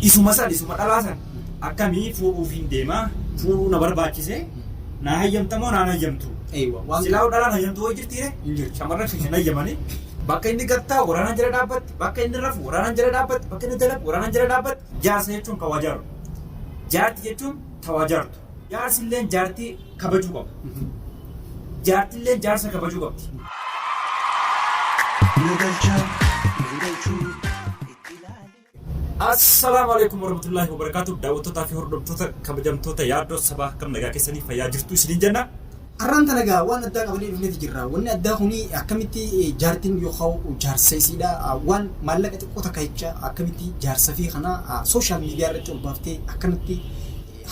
isuma dhalaasan akkamii fuudhuuf hin deemaa fuudhuu na barbaachise na hayyamtamoo naan hayyamtu. Silaa dhalaan hayyamtu hoo jirtiire shamarran kan hayyamanii bakka inni gattaa waraanaan jala dhaabbatti bakka inni rafu waraanaan jala dhaabbatti bakka inni dalagu waraanaan jala dhaabbatti jaarsa jechuun kan wajaaru jaarti jechuun tawajaartu jaarsilleen jaartii kabajuu qaba jaartilleen jaarsa kabajuu qabdi. Assalamu alaikum warahmatullahi wabarakatuh. Daawwattoota fi hordoftoota kabajamtoota yaaddoo sabaa kam nagaa keessanii fayyaa jirtu isiniin jenna. Arranta nagaa waan addaa qabanii dhufneeti jirra. Wanni addaa kuni akkamitti jaartiin yookaan jaarsa isiidha waan maallaqa xiqqoo takka jecha akkamitti jaarsa fi kana sooshaal miidiyaa irratti ol baaftee akkamitti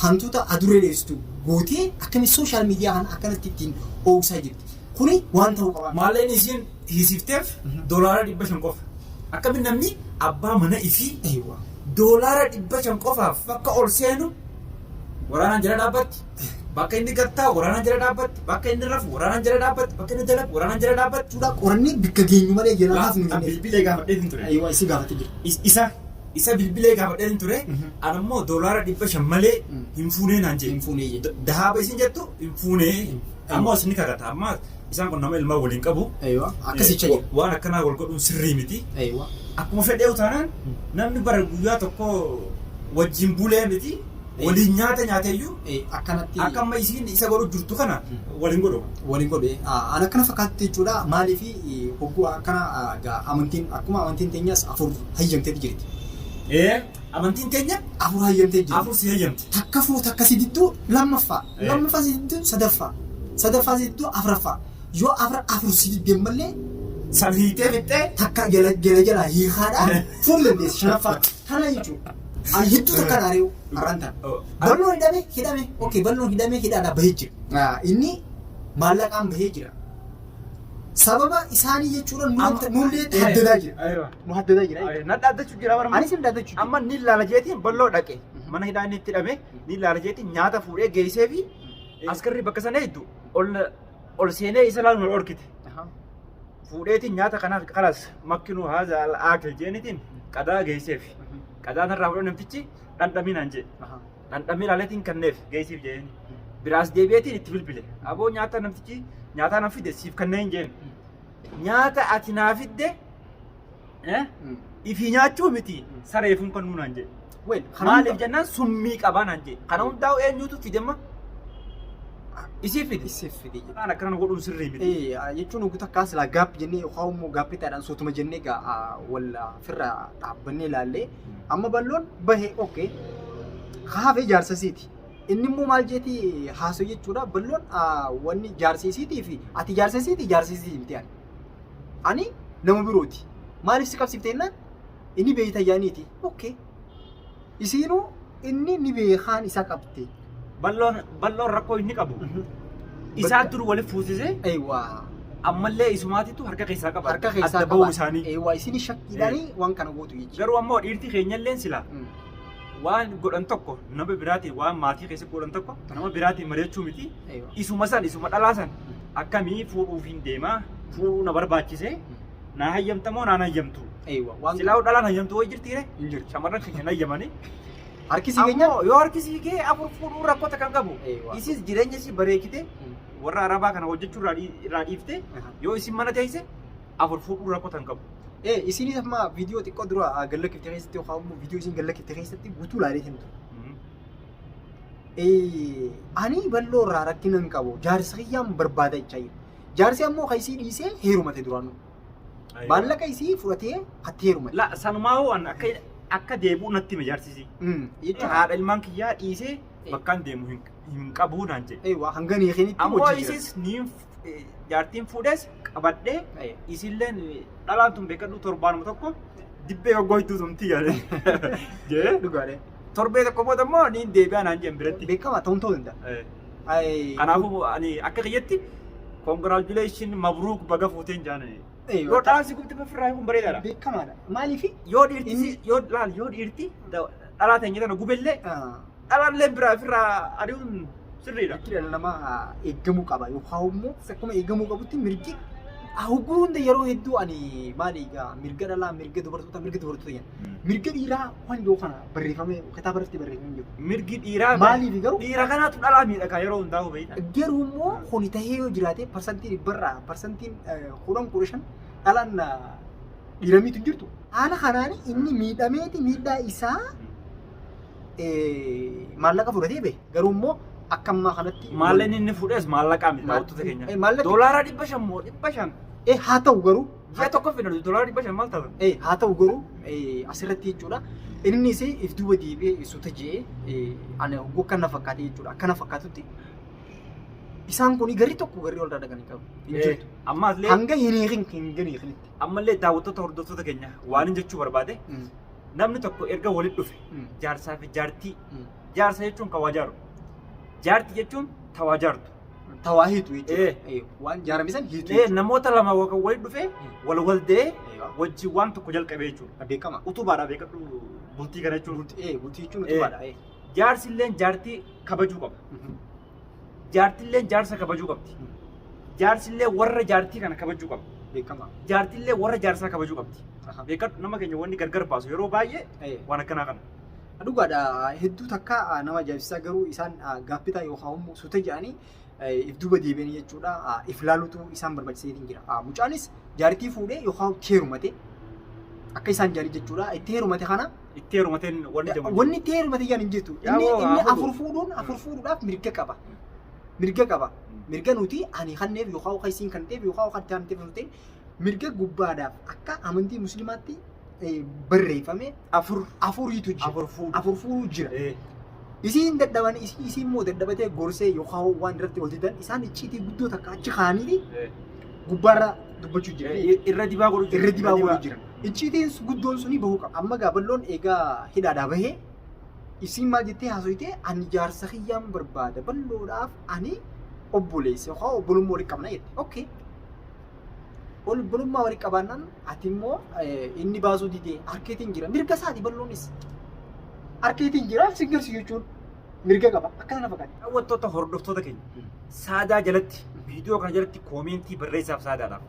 hantuuta aduree dheessitu gootee akkamitti sooshaal miidiyaa kana akkanatti ittiin oogsaa jirti. Kuni waan ta'uu qaba. Maalleen isiin hiisifteef doolaara 500 qofa. Akkamitti namni abbaa mana ifii doolaara 500 qofaaf bakka ol seenu waraanaan jala dhaabbatti bakka inni gattaa waraanaan jala dhaabbatti bakka inni rafu waraanaan jala dhaabbatti bakka inni dalagu waraanaan jala dhaabbatti suudha qorannee bikka geenyu malee jiraataaf nu jenne bilbilee gaafadhee hin ture. Ayiwaa isi gaafate jira. Isa bilbilee gaafadhee hin ture. Anammoo doolaara 500 malee hin fuunee naan jedhe. Hin fuunee dahaaba isin jettu hin fuunee ammoo isin kakata amma isaan kun nama ilmaa waliin qabu. Akkasicha jira. Waan akkanaa wal godhuun sirrii miti. Akkuma fedhee utaanaan namni bara guyyaa tokko wajjin bulee miti waliin nyaateeyyuu akkanatti akka amma isiin isa godhu jirtu kana waliin godhu. Waliin godhu. An akkana fakkaatti jechuudha maaliif hogguu akkana amantiin akkuma amantiin teenyas afur hayyamteeti jirti. Amantiin teenya afur hayyamtee jirti. Afur si hayyamti. Takka fuu takka sididduu lammaffaa sididduu sadaffaa sididduu afuraffaa yoo afur sididdee malee Salhiitee fixee takka jala hiikaadhaan fuul dandeessi shanaffaa kana jechuudha. Hedduu takka dhaari'u arranta. Balloon hidhame balloon hidhame hidhaadhaa bahee jira. Inni maallaqaan bahee jira. Sababa isaanii jechuudha nullee haddadaa jira. Nu haddadaa jira. Na dhaaddachuu jira bara. Anis hin dhaaddachuu jira. Amma ni ilaala jeetiin balloo dhaqe mana hidhaa inni itti hidhame ni ilaala jeetiin nyaata fuudhee geessee fi askarri bakka sana hedduu ol seenee isa laaluun ol orkite. Fuudheetiin nyaata kanaaf kalas makkinuu haza al-aakil jeenitiin qadaa geesseef qadaan irraa fuudhan namtichi dhandhaminaan jee dhandhamii ilaaleetiin kanneef geessiif jeeni biraas deebi'eetiin itti bilbile aboo nyaata namtichi nyaataa naaf fide siif kanneen jeen nyaata ati naa fidde ifii nyaachuu miti sareefuun kan nuunaan jee maaliif jennaan summii qabaa naan jee kana hundaa'u eenyuutu fidemma Isif fidi. Ana kana godhuun sirrii miti. Jechuun ugu takkaas la gaap jennee yookaan immoo gaappitaadhaan sootuma jennee wal firra dhaabbannee ilaallee amma balloon bahee haafee jaarsasiiti. Inni immoo maal jeetii haasoo jechuudha balloon wanni jaarsisiitii fi ati jaarsisiitii miti ani. Ani nama birooti. Maaliif si qabsiiftee jennaan inni beeyta yaaniiti. Isiinuu inni ni beekaan isa qabte. Balloon rakkoo inni qabu. Isaa dur waliif fuusisee. Ammallee isumaatitu harka keessaa qaba. Harka keessaa qaba. Bahuu isaanii. Isini shakkiidhaanii waan kana gootu jechuudha. Garuu ammoo dhiirti keenyallee sila waan godhan tokko nama biraatiin waan maatii keessa godhan tokko nama biraatiin mari'achuu miti. Isuma dhalaasan akkamii fuudhuuf hin deemaa fuudhuu na barbaachise na hayyamtamoo naan hayyamtu. Silaa dhalaan hayyamtu hoo jirtiire? Shamarran keenya hayyamanii. Harkisii keenya yoo harkisii kee afur fuudhuu rakkoota kan qabu isis jireenya isii bareechite warra arabaa kana hojjechuu irraa dhiifte yoo isin mana teesse afur fuudhuu rakkoota kan qabu. Isinis amma viidiyoo xiqqoo dura gallakkifte keessatti yookaan immoo viidiyoo isin gallakkifte keessatti guutuu laalee himtu. Ani balloo irraa rakkina hin qabu jaarsa kiyyaan barbaada jechaa jiru. Jaarsi ammoo kan isii dhiisee heerumate duraanuu. Maallaqa isii fudhatee hatti heerumate. La sanumaa waan akka deebi'u natti hime jaarsisi. Jechuun haadha ilmaan kiyyaa dhiisee bakkaan deemu hin qabu naan jedhe. Hanga neeqinitti ammoo isis jaartiin fuudhes qabadhee isilleen dhalaan tun beekadhu torbaanuma tokko dibbee goggooytuu tumtii yaade. Jee dhugaadhe. Torbee tokko booda immoo ni deebi'aa naan jedhan biratti. Beekama ta'uu danda'a. Kanaafuu ani akka kiyyatti congratulation mabruuk baga fuuteen jaanani. Yoo dhalaan si gubti firraa kun bareedaadha. Beekamaadha. Maaliif yoo dhiirti dhalaa teenya tana gubellee dhalaallee biraa firraa adi'uun sirriidha. Dhala namaa eeggamuu qaba yookaan immoo akkuma eeggamuu qabutti mirgi Hogguun yeroo hedduu ani maali egaa mirga dhalaa mirga dubartoota jedhan. Mirga dhiiraa waan yoo kana barreeffamee kitaaba irratti barreeffamee jiru. Mirgi dhiiraa Maaliif garuu dhiira kanaatu dhalaa miidhagaa yeroo hundaa hubayna. garuu immoo kuni tahee yoo jiraate parsantiin dhibbarraa parsantiin 15 dhalaan dhiiramiitu jirtu. Haala kanaan inni miidhameeti miidhaa isaa maallaqa fudhatee bahe. Garuu immoo akka ammaa kanatti Maalleen inni fuudhes maallaqaa miti daawwattoota keenya. Doolaara 500 moo 500. haa ta'u garuu Ji'a tokko fidatu doolaara 500 maal ta'a? haa ta'u garuu asirratti jechuudha. Innis if duuba deebi'ee suuta je'ee ani hoggoo akka na fakkaate jechuudha. Akka na fakkaatutti isaan kun garri tokko garri ol dhadhaganii qabu. Hin jirtu. Ammallee Hanga hin giniiqnitti. ammallee daawwattoota hordoftoota keenya waan hin jechuu barbaade namni tokko erga walitti dhufe jaarsaa fi jaartii jaarsa jechuun kan wajaaru jaartii jechuun tawaajaartu. Tawaa hiitu jechuudha. Waan jaaramisan hiitu. Namoota lama kan walitti dhufe waldee wajjin waan tokko jalqabee jechuudha. Beekama. Utubaadhaa beekadhu bultii kana jechuun. Bultii jechuun utubaadha. Jaarsilleen jaartii kabajuu qaba. Jaartilleen jaarsa kabajuu qabdi. Jaarsillee warra jaartii kana kabajuu qaba. Beekama. Jaartillee warra jaarsaa kabajuu qabdi. Beekadhu nama keenya wanni gargar baasu yeroo baay'ee waan akkanaa kana. Dhugaadha hedduu takka nama ajaa'ibsiisaa garuu isaan gaaffitaa yookaan suuta jedhanii if duuba deebi'anii jechuudha. If laaluutu isaan barbaachiseetiin jira. Mucaanis jaartii fuudhee yookaan heerumate akka isaan jaarii jechuudha. Itti heerumate kana Itti heerumateen wanni jedhamu. wanni itti heerumate jaan hin jirtu. Inni afur fuudhuudhaaf mirga qaba. Mirga qaba. Mirga nuti ani kanneef yookaan akka isiin kan ta'eef yookaan akka ta'an ta'eef mirga gubbaadhaaf akka amantii musliimaatti barreeffame afuriitu jira. Afur fuudhuu jira. Isiin dadhaban isiin immoo dadhabatee gorsee yookaan waan irratti wal didan isaan icciitii guddoo takka achi kaaniiti gubbaarra dubbachuu jira. Irra dibaa godhu jira. Irra dibaa godhu jira. Icciitiin guddoon suni bahuu qaba. Amma gaaballoon eegaa hidhaadhaa bahee isiin maal jettee haasofte ani jaarsa kiyyaan barbaada balloodhaaf ani obboleessa yookaan obbolummaa walitti qabna jette. Okay. Obbolummaa walitti qabaannaan ati immoo inni baasuu didee harkeetiin jira. Mirga isaati balloonis. Harkeetiin jira singarsi jechuun mirga qaba. Akkana fakkaata. Daawwattoota hordoftoota keenya saadaa jalatti viidiyoo kana jalatti koomentii barreessaaf saadaadhaaf.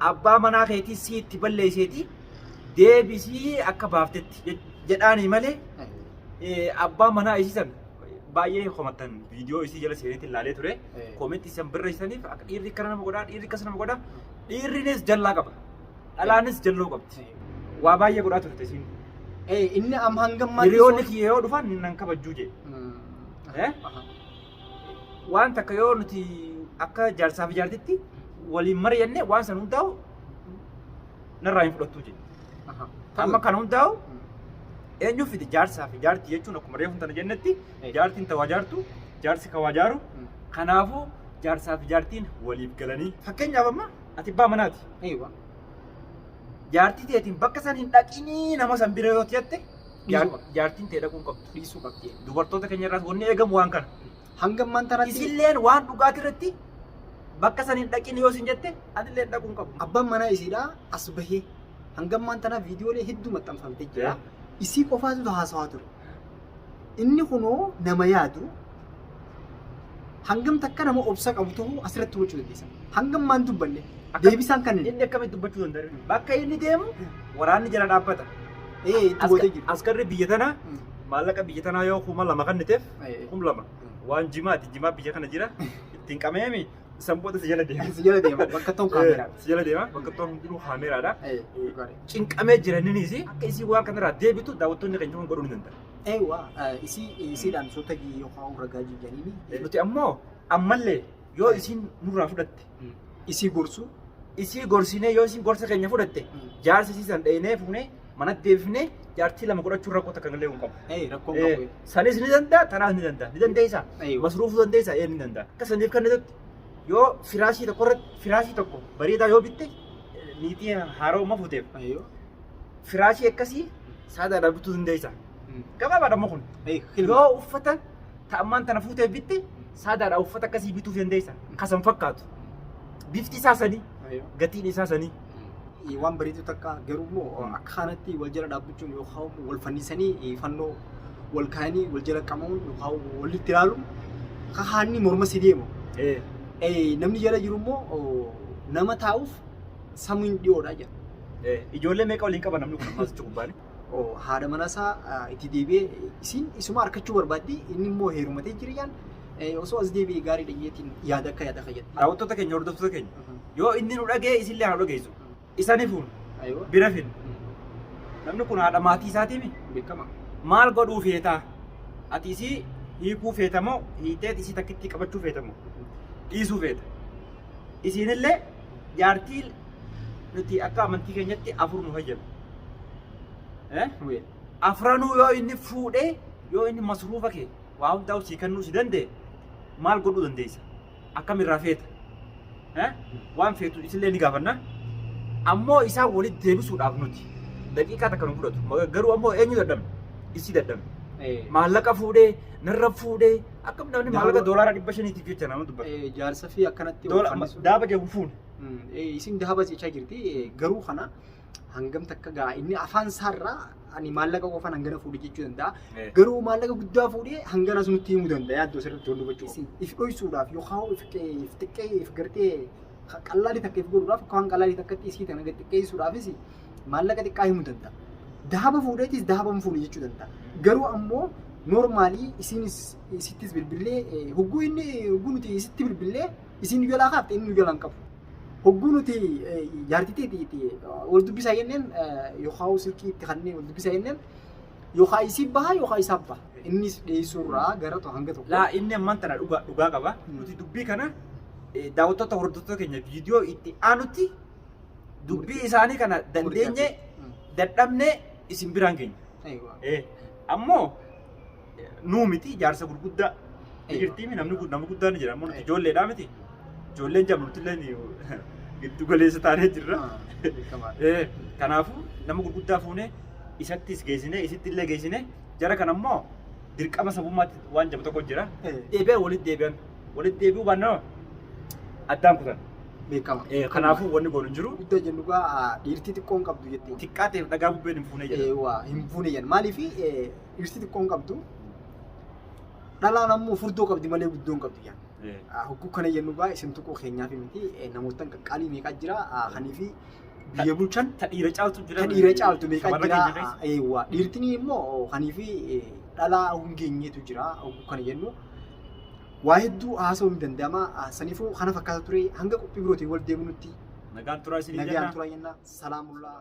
Abbaa manaa keetii siitti balleesseeti deebisii akka baaftetti jedhaanii malee abbaa manaa isiisan baay'ee komattan viidiyoo isii jala seeneetti ilaalee ture koomentii isan barreessaniif akka dhiirri kana nama godhaa dhiirri akkas nama godhaa dhiirrinis jallaa qaba dhalaanis jalloo qabdi waa baay'ee godhaa turte isiin. Inni am hangammaa hiriyoonni kiyya yoo dhufan nan kabajjuu jee waan takka yoo nuti akka jaarsaa fi jaartitti waliin mari'anne waan san hundaa'u narraa hin fudhattuu jee. Amma kana hundaa'u eenyuuf fide jaarsaa fi jaartii jechuun akkuma reefu tana jennetti jaartiin tawaa jaartu jaarsi kawaa jaaru kanaafuu jaarsaa fi jaartiin waliif galanii fakkeenyaaf amma ati abbaa manaati. Jaartii teetiin bakka san hin dhaqinii nama san bira yoo ta'ette jaartiin tee dhaquun qabdu. Dhiisuu qabdi. Dubartoota keenya irraas wanni eegamu waan kana. Hangammaan tanatti Isilleen waan dhugaatii irratti bakka san hin dhaqin yoo sin jette adillee dhaquun qabdu. abbaan manaa isiidhaa as bahee hangammaan tanaa viidiyoolee hedduu maxxanfamtee jira. Isii qofaatu haasawaa ture. Inni kunoo nama yaadu hangam takka nama obsa qabu ta'uu asirratti hubachuu dandeessa. Hangammaan dubbanne deebisaan kan inni akkamitti dubbachuu danda'a? Bakka inni deemu waraanni jala dhaabbata. itti gootee jiru. Askarri biyya tanaa maallaqa biyya tanaa yoo kuma lama kanniteef kuma lama waan jimaati jimaa biyya kana jira ittiin qameemi sanboota si jala deema. Si jala deema bakka ta'u kaameraadha. Si jala deema bakka ta'u hundinuu kaameraadha. Cinqamee jiraniinis akka isii waan kanarraa deebitu daawwattoonni keenya kun godhuu ni danda'a. Isiidhaan soota yookaan ragaa jijjiiranii. Nuti ammoo ammallee yoo isiin nurraa fudhatte Isii gorsu. isii gorsinee yoo isiin gorsa keenya fudhatte jaarsa isii san dheenee fuunee manatti deebifnee jaartii lama godhachuun rakkoo takka illee hin qabu. Rakkoon qabu. Sanis ni danda'a tanaas ni danda'a ni dandeessaa masruufuu dandeessaa ni danda'a akka saniif kan irratti yoo firaashii tokko irratti firaashii tokko bareedaa yoo bitte niitii haarommaa fuuteef firaashii akkasii saadaadhaan bituu dandeessaa. Gabaabaadha amma kun yoo uffata ta'ammaan tana fuuteef bitte saadaadhaan uffata akkasii bituuf dandeessaa kasan fakkaatu bifti isaa sanii gatiin isaa sanii. Waan bareedu takka garuu immoo akka kanatti wal jala dhaabbachuun yookaan wal fannisanii fannoo wal kaanii wal jala qabamuun yookaan walitti ilaaluun kahaanni morma si deemu. Namni jala jiru immoo nama taa'uuf samuun dhiyoodha jedha. Ijoollee meeqa waliin qaba namni kun ammas cubbaani? Haadha manaasaa itti deebi'ee isiin isuma harkachuu barbaaddi inni immoo heerumatee jiriyaan osoo as deebi'ee gaarii dhaggeetiin yaada akka yaada fayyada. Daawwattoota keenya hordoftoota keenya yoo inni nu dhagee isinillee haa dhageessu. Isa ni fuun bira fin. Namni kun haadha maatii isaatiimi beekama. Maal godhuu feetaa? Ati isii hiikuu feetamoo hiiteet isii takkitti qabachuu feetamoo dhiisuu feeta. Isinillee jaartii nuti akka amantii keenyatti afur nu fayyadu. Afranuu yoo inni fuudhee yoo inni masruufa kee waa hundaa sii kennuu si danda'e maal godhuu dandeessa? Akkamirraa feeta? Waan feetu isillee ni gaafanna. Ammoo isaan walitti deebisuudhaaf nuti daqiiqaa takka nu fudhatu. Garuu ammoo eenyu dadhabne? Isii dadhabne. Maallaqa fuudhee narra fuudhee akkam namni maallaqa doolaara 500 jecha nama dubbata. Jaarsa fi akkanatti daaba jedhu fuun. Isin daaba jechaa jirti garuu kana hangam takka gaa inni afaan isaarraa ani maallaqa qofaan hangana fuudhe jechuu danda'a. Garuu maallaqa guddaa fuudhee hangana nutti himuu danda'a yaaddoo sirriitti wal hubachuu. If dhoysuudhaaf yookaan if xiqqee if gartee qal'aadhi takka if godhuudhaaf yookaan qal'aadhi takkatti isii kana xiqqeessuudhaafis maallaqa xiqqaa himuu danda'a. Daaba fuudheetis daaba fuudhe jechuu danda'a. Garuu ammoo normaalii isittis bilbilee hogguu nuti isitti bilbilee isin jalaa kaafte inni jalaa hin qabu. Hogguu nuti jaartiteeti wal dubbisaa jenneen yookaan silkii itti kanneen wal dubbisaa jenneen yookaan isii baha yookaan isaa baha. Innis dhiyeessuurraa gara hanga tokko. Laa inni ammaan tana dhugaa qaba. Nuti dubbii kana daawwattoota hordoftoota keenya viidiyoo itti aanutti dubbii isaanii kana dandeenye dadhabnee isin biraan keenya. Ammoo nuu miti jaarsa gurguddaa jirtiimi namni guddaan jira. Ammoo nuti ijoolleedhaa miti. Ijoolleen jamnutillee giddu galeessa taanee jirra. Kanaafuu nama gurguddaa fuunee isattis geessine isittillee geessine jara kan ammoo dirqama sabummaatti waan jabu tokko jira. Deebi'an walitti deebi'an. Walitti deebi'uu baannoo addaan kutan. Beekama. Kanaafuu wanni goonu hin jiru. Guddaa jennu gaa dhiirtii xiqqoon qabdu jettee. Xiqqaa ta'eef dhagaa bubbeen hin fuunee jedha. Hin fuunee jedha. Maaliif dhiirtii xiqqoon qabdu dhalaan ammoo furdoo qabdi malee guddoon qabdi jedha. Hogguu kana jennu gaa isin tokko keenyaaf miti namoota qaqqaalii meeqaa jira hanii fi biyya bulchan ta dhiira caaltu jira. Ta dhiira caaltu meeqaa jira. Dhiirtiin immoo hanii fi dhalaa hungeenyeetu jira. Hogguu kana jennu waa hedduu haasa'uu ni danda'ama. Saniifuu kana fakkaata ture hanga qophii birootiin wal deemu nutti. Nagaan turaa isin jenna. Salaamullaa.